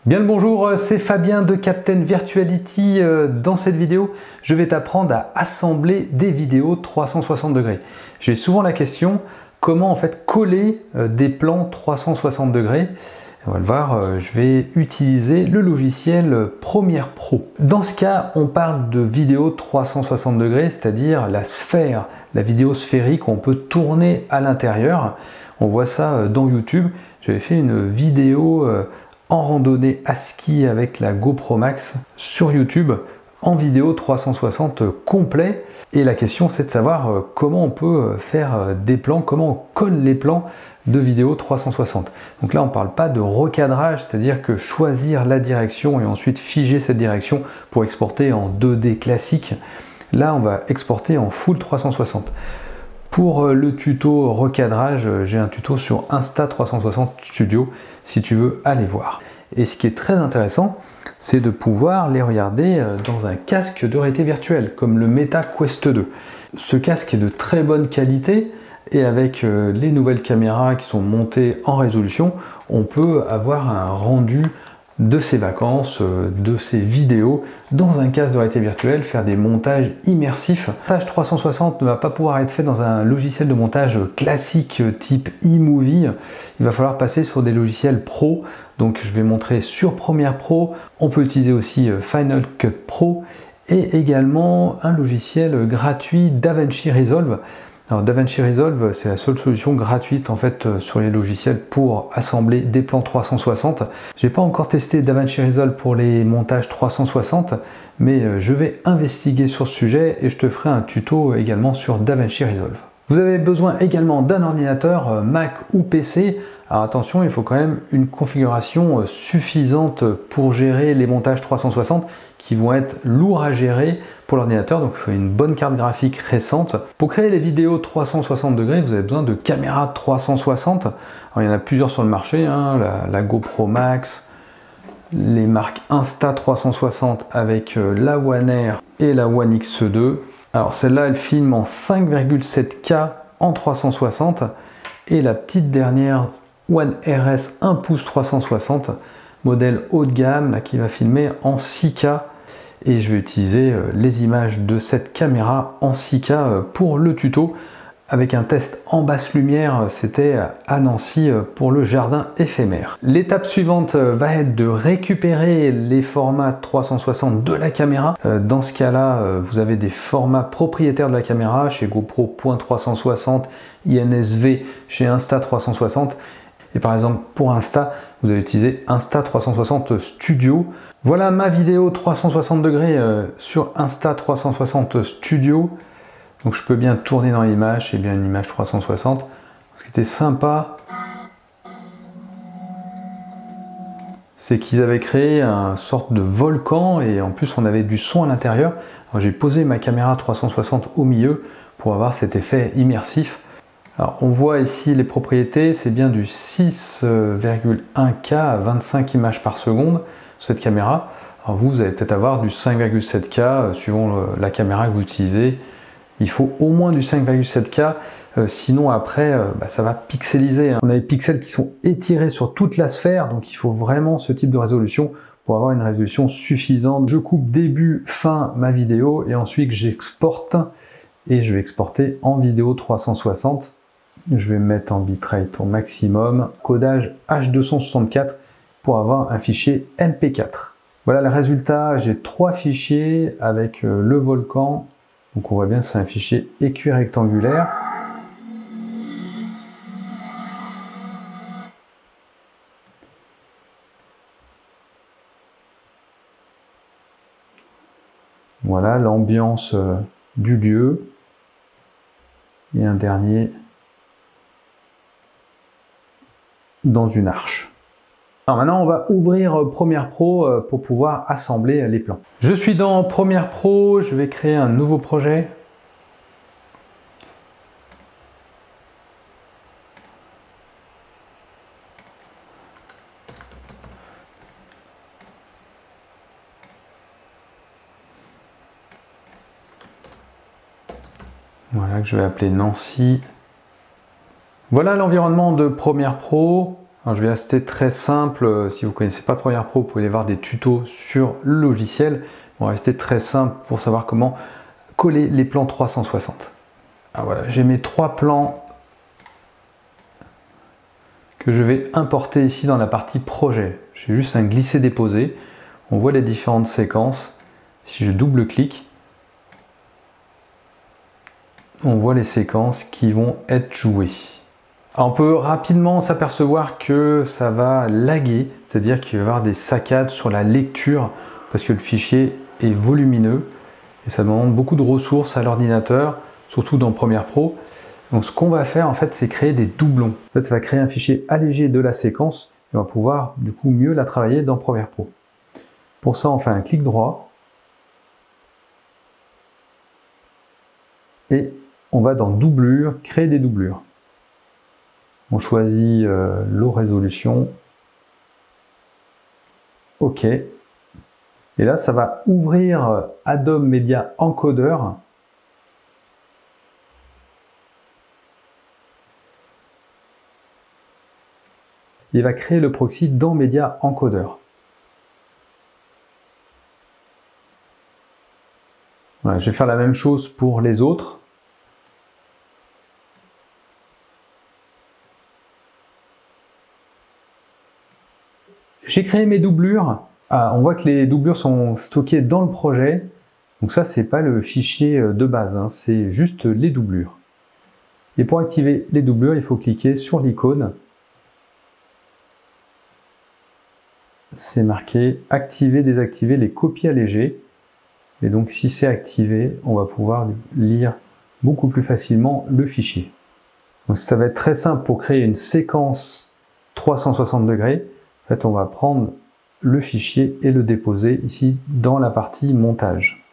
Bien le bonjour, c'est Fabien de Captain Virtuality. Dans cette vidéo, je vais t'apprendre à assembler des vidéos 360 degrés. J'ai souvent la question, comment en fait coller des plans 360 degrés? On va le voir, je vais utiliser le logiciel Premiere Pro. Dans ce cas, on parle de vidéo 360 degrés, c'est-à-dire la sphère, la vidéo sphérique, on peut tourner à l'intérieur. On voit ça dans YouTube. J'avais fait une vidéo en randonnée à ski avec la GoPro Max sur YouTube en vidéo 360 complet. Et la question, c'est de savoir comment on peut faire des plans, comment on colle les plans de vidéo 360. Donc là, on ne parle pas de recadrage, c'est-à-dire que choisir la direction et ensuite figer cette direction pour exporter en 2D classique. Là, on va exporter en full 360. Pour le tuto recadrage, j'ai un tuto sur Insta360 Studio, si tu veux aller voir. Et ce qui est très intéressant, c'est de pouvoir les regarder dans un casque de réalité virtuelle, comme le Meta Quest 2. Ce casque est de très bonne qualité, et avec les nouvelles caméras qui sont montées en résolution, on peut avoir un rendu de ses vacances, de ses vidéos dans un casque de réalité virtuelle, faire des montages immersifs. Le montage 360 ne va pas pouvoir être fait dans un logiciel de montage classique type eMovie. Il va falloir passer sur des logiciels pro. Donc je vais montrer sur Premiere Pro. On peut utiliser aussi Final Cut Pro et également un logiciel gratuit DaVinci Resolve. Alors DaVinci Resolve, c'est la seule solution gratuite en fait sur les logiciels pour assembler des plans 360. J'ai pas encore testé DaVinci Resolve pour les montages 360, mais je vais investiguer sur ce sujet et je te ferai un tuto également sur DaVinci Resolve. Vous avez besoin également d'un ordinateur Mac ou PC. Alors attention, il faut quand même une configuration suffisante pour gérer les montages 360 qui vont être lourds à gérer pour l'ordinateur, donc il faut une bonne carte graphique récente. Pour créer les vidéos 360 degrés, vous avez besoin de caméras 360. Alors, il y en a plusieurs sur le marché, hein, la GoPro Max, les marques Insta360 avec la One Air et la One X2. Alors celle-là, elle filme en 5,7K en 360 et la petite dernière One RS 1 pouce 360, modèle haut de gamme là, qui va filmer en 6K. Et je vais utiliser les images de cette caméra en 6K pour le tuto avec un test en basse lumière, c'était à Nancy pour le jardin éphémère. L'étape suivante va être de récupérer les formats 360 de la caméra. Dans ce cas-là, vous avez des formats propriétaires de la caméra chez GoPro .360, INSV chez Insta360. Et par exemple, pour Insta, vous allez utiliser Insta360 Studio. Voilà ma vidéo 360 degrés sur Insta360 Studio. Donc je peux bien tourner dans l'image, c'est bien une image 360. Ce qui était sympa, c'est qu'ils avaient créé une sorte de volcan et en plus on avait du son à l'intérieur. J'ai posé ma caméra 360 au milieu pour avoir cet effet immersif. Alors, on voit ici les propriétés, c'est bien du 6,1K à 25 images par seconde sur cette caméra. Alors vous allez peut-être avoir du 5,7K suivant la caméra que vous utilisez. Il faut au moins du 5,7K, sinon après ça va pixeliser. On a les pixels qui sont étirés sur toute la sphère, donc il faut vraiment ce type de résolution pour avoir une résolution suffisante. Je coupe début, fin ma vidéo et ensuite j'exporte et je vais exporter en vidéo 360. Je vais mettre en bitrate au maximum, codage H264 pour avoir un fichier MP4. Voilà le résultat, j'ai 3 fichiers avec le volcan. Donc on voit bien que c'est un fichier équirectangulaire. Voilà l'ambiance du lieu. Et un dernier dans une arche. Alors maintenant, on va ouvrir Premiere Pro pour pouvoir assembler les plans. Je suis dans Premiere Pro, je vais créer un nouveau projet. Voilà, que je vais appeler Nancy. Voilà l'environnement de Premiere Pro. Alors, je vais rester très simple. Si vous ne connaissez pas Premiere Pro, vous pouvez aller voir des tutos sur le logiciel. On va rester très simple pour savoir comment coller les plans 360. Alors voilà, j'ai mes 3 plans que je vais importer ici dans la partie projet. J'ai juste un glisser-déposer. On voit les différentes séquences. Si je double-clique, on voit les séquences qui vont être jouées. Alors on peut rapidement s'apercevoir que ça va laguer, c'est-à-dire qu'il va y avoir des saccades sur la lecture parce que le fichier est volumineux et ça demande beaucoup de ressources à l'ordinateur, surtout dans Premiere Pro. Donc ce qu'on va faire en fait, c'est créer des doublons. En fait, ça va créer un fichier allégé de la séquence et on va pouvoir du coup mieux la travailler dans Premiere Pro. Pour ça, on fait un clic droit et on va dans doublure, créer des doublures. On choisit low résolution. OK. Et là, ça va ouvrir Adobe Media Encoder. Il va créer le proxy dans Media Encoder. Voilà, je vais faire la même chose pour les autres. J'ai créé mes doublures. On voit que les doublures sont stockées dans le projet. Donc ça, c'est pas le fichier de base, hein, c'est juste les doublures. Et pour activer les doublures, il faut cliquer sur l'icône. C'est marqué activer, désactiver les copies allégées. Et donc si c'est activé, on va pouvoir lire beaucoup plus facilement le fichier. Donc ça va être très simple pour créer une séquence 360 degrés. En fait, on va prendre le fichier et le déposer ici dans la partie montage.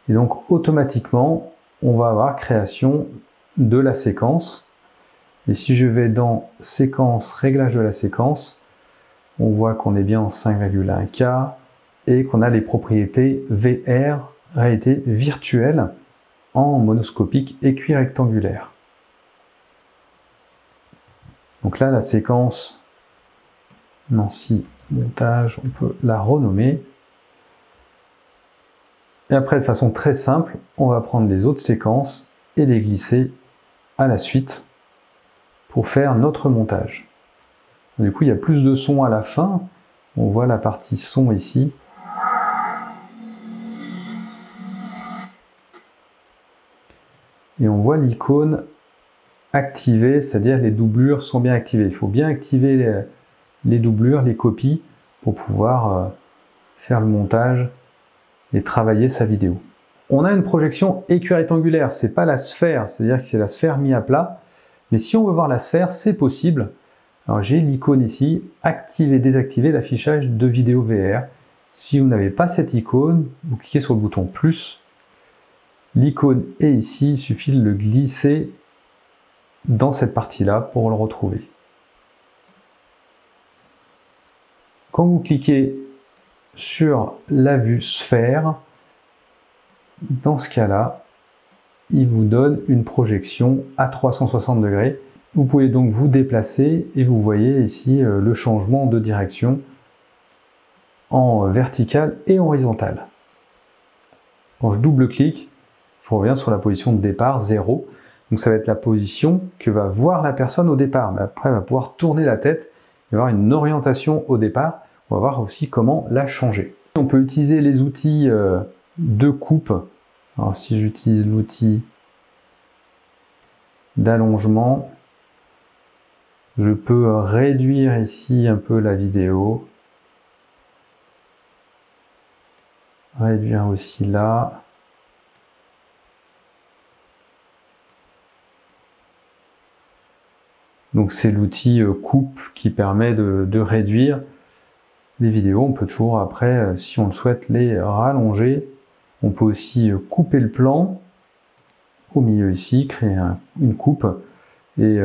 Et donc automatiquement, on va avoir création de la séquence. Et si je vais dans séquence, réglage de la séquence, on voit qu'on est bien en 5,1K et qu'on a les propriétés VR, réalité virtuelle, en monoscopique et cuit rectangulaire. Donc là, la séquence Nancy montage, on peut la renommer. Et après, de façon très simple, on va prendre les autres séquences et les glisser à la suite pour faire notre montage. Du coup, il y a plus de son à la fin. On voit la partie son ici. Et on voit l'icône activée, c'est-à-dire les doublures sont bien activées. Il faut bien activer les doublures, les copies, pour pouvoir faire le montage et travailler sa vidéo. On a une projection écue rectangulaire, c'est pas la sphère, c'est-à-dire que c'est la sphère mise à plat. Mais si on veut voir la sphère, c'est possible. Alors j'ai l'icône ici, activer, désactiver l'affichage de vidéo VR. Si vous n'avez pas cette icône, vous cliquez sur le bouton plus. L'icône est ici, il suffit de le glisser dans cette partie-là pour le retrouver. Quand vous cliquez sur la vue sphère, dans ce cas-là, il vous donne une projection à 360 degrés. Vous pouvez donc vous déplacer et vous voyez ici le changement de direction en vertical et horizontal. Quand je double-clique, je reviens sur la position de départ 0. Donc ça va être la position que va voir la personne au départ. Mais après, elle va pouvoir tourner la tête et avoir une orientation au départ. On va voir aussi comment la changer. On peut utiliser les outils de coupe. Alors si j'utilise l'outil d'allongement, je peux réduire ici un peu la vidéo. Réduire aussi là. Donc c'est l'outil coupe qui permet de réduire les vidéos. On peut toujours après, si on le souhaite, les rallonger. On peut aussi couper le plan au milieu ici, créer une coupe et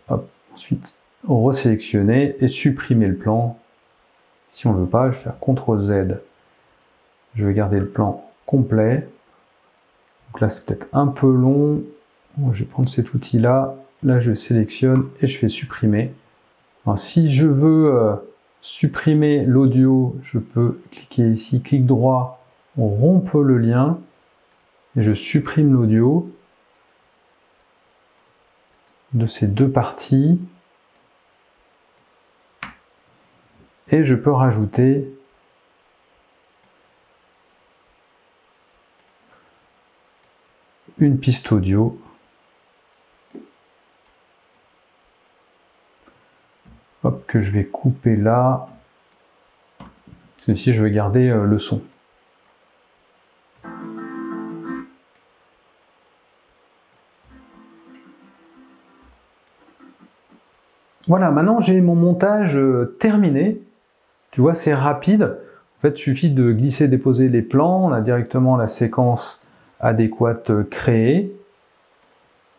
hop, ensuite resélectionner et supprimer le plan. Si on ne veut pas, je vais faire CTRL Z. Je vais garder le plan complet. Donc là, c'est peut-être un peu long. Bon, je vais prendre cet outil-là. Là, je sélectionne et je fais supprimer. Alors, si je veux supprimer l'audio, je peux cliquer ici, clic droit, on rompt le lien et je supprime l'audio de ces deux parties et je peux rajouter une piste audio. Hop, que je vais couper là. Ici, je vais garder le son. Voilà, maintenant j'ai mon montage terminé. Tu vois, c'est rapide. En fait, il suffit de glisser, déposer les plans. On a directement la séquence adéquate créée.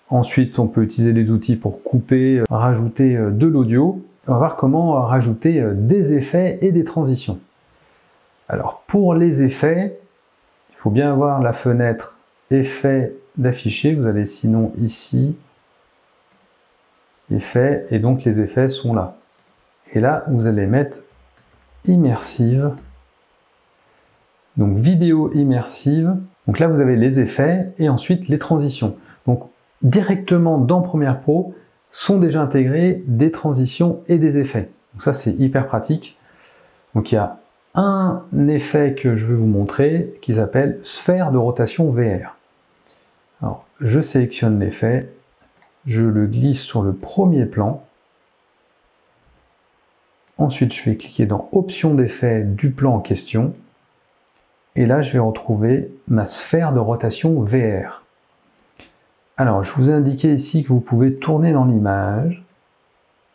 Ensuite, on peut utiliser les outils pour couper, rajouter de l'audio. On va voir comment rajouter des effets et des transitions. Alors, pour les effets, il faut bien avoir la fenêtre effets d'afficher. Vous allez sinon ici, effets, et donc les effets sont là. Et là, vous allez mettre immersive. Donc vidéo immersive. Donc là, vous avez les effets et ensuite les transitions. Donc directement dans Premiere Pro sont déjà intégrés des transitions et des effets. Donc ça, c'est hyper pratique. Donc il y a un effet que je vais vous montrer qui s'appelle sphère de rotation VR. Alors, je sélectionne l'effet, je le glisse sur le premier plan. Ensuite, je vais cliquer dans Options d'effet du plan en question. Et là, je vais retrouver ma sphère de rotation VR. Alors, je vous ai indiqué ici que vous pouvez tourner dans l'image.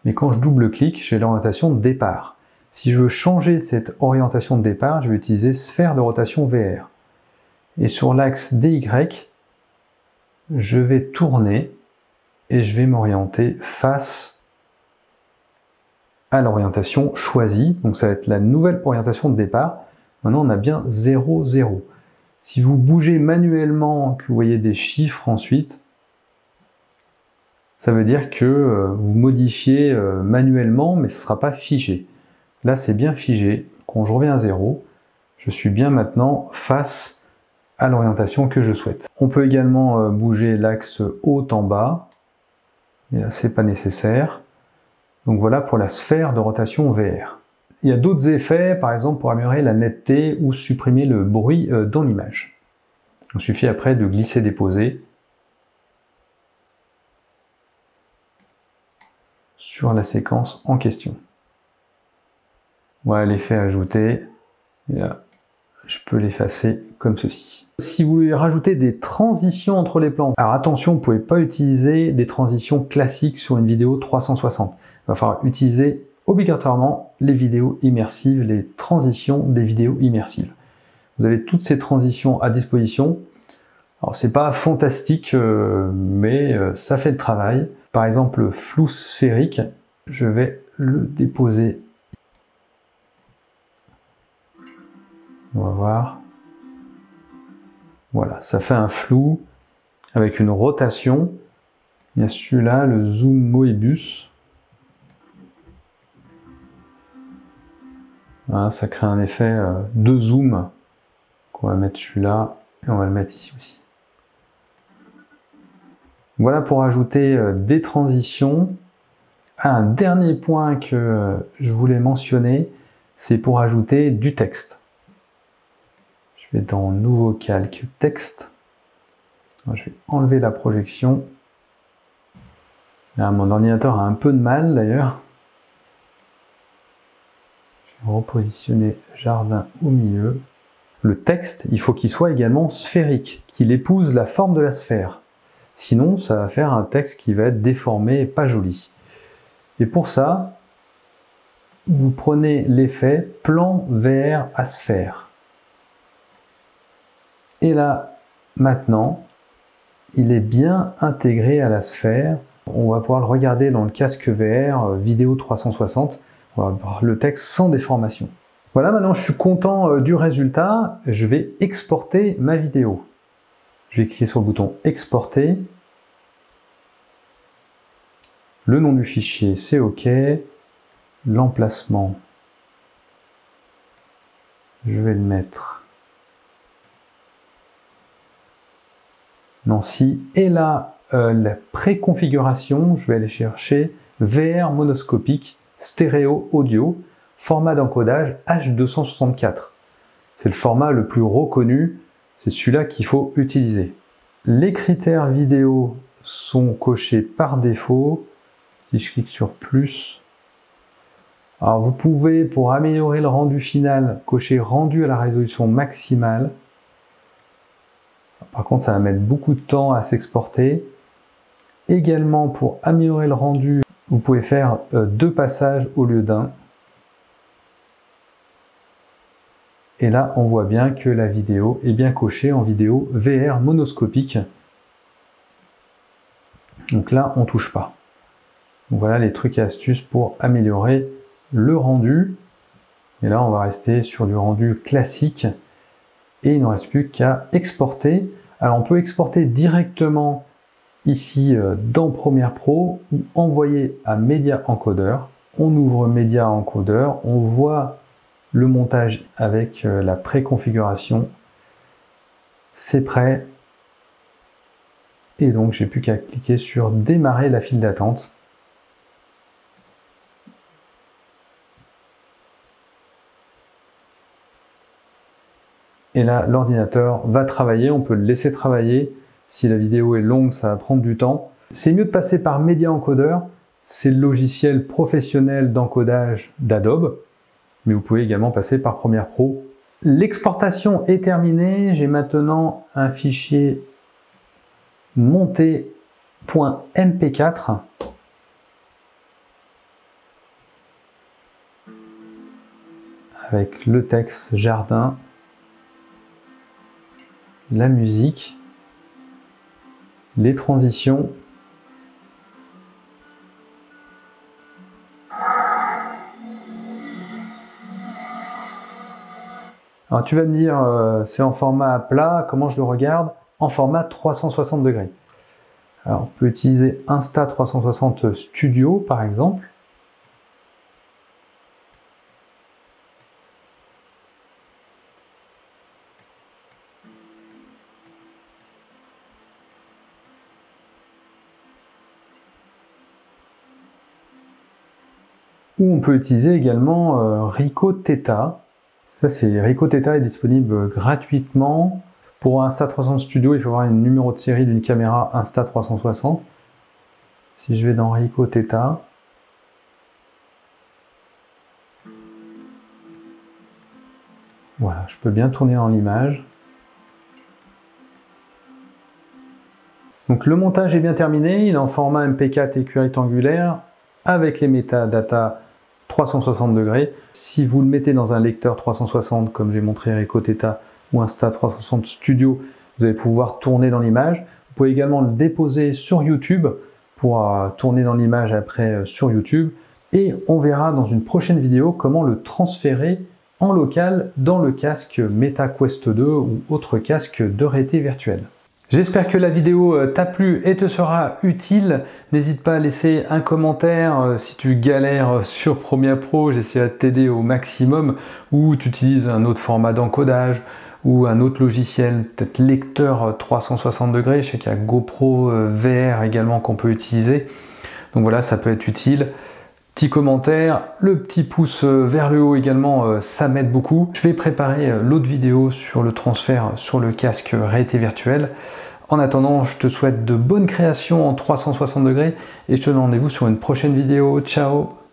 Mais quand je double-clique, j'ai l'orientation de départ. Si je veux changer cette orientation de départ, je vais utiliser sphère de rotation VR. Et sur l'axe DY, je vais tourner et je vais m'orienter face à l'orientation choisie. Donc ça va être la nouvelle orientation de départ. Maintenant, on a bien 0, 0. Si vous bougez manuellement, que vous voyez des chiffres ensuite, ça veut dire que vous modifiez manuellement, mais ce ne sera pas figé. Là, c'est bien figé. Quand je reviens à 0, je suis bien maintenant face à l'orientation que je souhaite. On peut également bouger l'axe haut en bas. Et là, ce n'est pas nécessaire. Donc voilà pour la sphère de rotation VR. Il y a d'autres effets, par exemple pour améliorer la netteté ou supprimer le bruit dans l'image. Il suffit après de glisser-déposer sur la séquence en question. Voilà l'effet ajouté. Et là, je peux l'effacer comme ceci. Si vous voulez rajouter des transitions entre les plans, alors attention, vous ne pouvez pas utiliser des transitions classiques sur une vidéo 360. Il va falloir utiliser obligatoirement les vidéos immersives, les transitions des vidéos immersives. Vous avez toutes ces transitions à disposition. Alors c'est pas fantastique, mais ça fait le travail. Par exemple, le flou sphérique, je vais le déposer. On va voir. Voilà, ça fait un flou avec une rotation. Il y a celui-là, le zoom Moebius. Voilà, ça crée un effet de zoom. On va mettre celui-là et on va le mettre ici aussi. Voilà pour ajouter des transitions. Un dernier point que je voulais mentionner, c'est pour ajouter du texte. Je vais dans Nouveau calque texte. Je vais enlever la projection. Là, mon ordinateur a un peu de mal d'ailleurs. Je vais repositionner jardin au milieu. Le texte, il faut qu'il soit également sphérique, qu'il épouse la forme de la sphère. Sinon, ça va faire un texte qui va être déformé et pas joli. Et pour ça, vous prenez l'effet plan VR à sphère. Et là, maintenant, il est bien intégré à la sphère. On va pouvoir le regarder dans le casque VR vidéo 360. On va voir le texte sans déformation. Voilà, maintenant je suis content du résultat. Je vais exporter ma vidéo. Je vais cliquer sur le bouton exporter. Le nom du fichier, c'est OK. l'emplacement, je vais le mettre Nancy. Et là, la préconfiguration, je vais aller chercher VR monoscopique, stéréo audio, format d'encodage H264. C'est le format le plus reconnu, c'est celui-là qu'il faut utiliser. Les critères vidéo sont cochés par défaut. Si je clique sur plus, alors vous pouvez, pour améliorer le rendu final, cocher rendu à la résolution maximale. Par contre, ça va mettre beaucoup de temps à s'exporter. Également, pour améliorer le rendu, vous pouvez faire 2 passages au lieu d'un. Et là, on voit bien que la vidéo est bien cochée en vidéo VR monoscopique. Donc là, on ne touche pas. Donc voilà les trucs et astuces pour améliorer le rendu. Et là, on va rester sur du rendu classique. Et il ne reste plus qu'à exporter. Alors, on peut exporter directement ici dans Premiere Pro ou envoyer à Media Encoder. On ouvre Media Encoder, on voit le montage avec la préconfiguration. C'est prêt. Et donc, j'ai plus qu'à cliquer sur démarrer la file d'attente. Et là, l'ordinateur va travailler. On peut le laisser travailler. Si la vidéo est longue, ça va prendre du temps. C'est mieux de passer par Media Encoder. C'est le logiciel professionnel d'encodage d'Adobe. Mais vous pouvez également passer par Premiere Pro. L'exportation est terminée. J'ai maintenant un fichier monté.mp4 avec le texte jardin, la musique, les transitions. Alors tu vas me dire, c'est en format plat, comment je le regarde? En format 360 degrés. Alors on peut utiliser Insta360 Studio par exemple. Ou on peut utiliser également Ricoh Theta. Ricoh Theta est disponible gratuitement. Pour Insta360 Studio, il faut avoir un numéro de série d'une caméra Insta360. Si je vais dans Ricoh Theta, voilà, je peux bien tourner dans l'image. Donc le montage est bien terminé, il est en format MP4 écrit rectangulaire avec les métadatas 360 degrés. Si vous le mettez dans un lecteur 360 comme j'ai montré Ricoh Theta ou Insta360 Studio, vous allez pouvoir tourner dans l'image. Vous pouvez également le déposer sur YouTube pour tourner dans l'image après sur YouTube. Et on verra dans une prochaine vidéo comment le transférer en local dans le casque Meta Quest 2 ou autre casque de réalité virtuelle. J'espère que la vidéo t'a plu et te sera utile. N'hésite pas à laisser un commentaire si tu galères sur Premiere Pro, j'essaierai de t'aider au maximum, ou tu utilises un autre format d'encodage ou un autre logiciel, peut-être lecteur 360 degrés. Je sais qu'il y a GoPro VR également qu'on peut utiliser. Donc voilà, ça peut être utile. Petit commentaire, le petit pouce vers le haut également, ça m'aide beaucoup. Je vais préparer l'autre vidéo sur le transfert sur le casque réalité virtuelle. En attendant, je te souhaite de bonnes créations en 360 degrés et je te donne rendez-vous sur une prochaine vidéo. Ciao!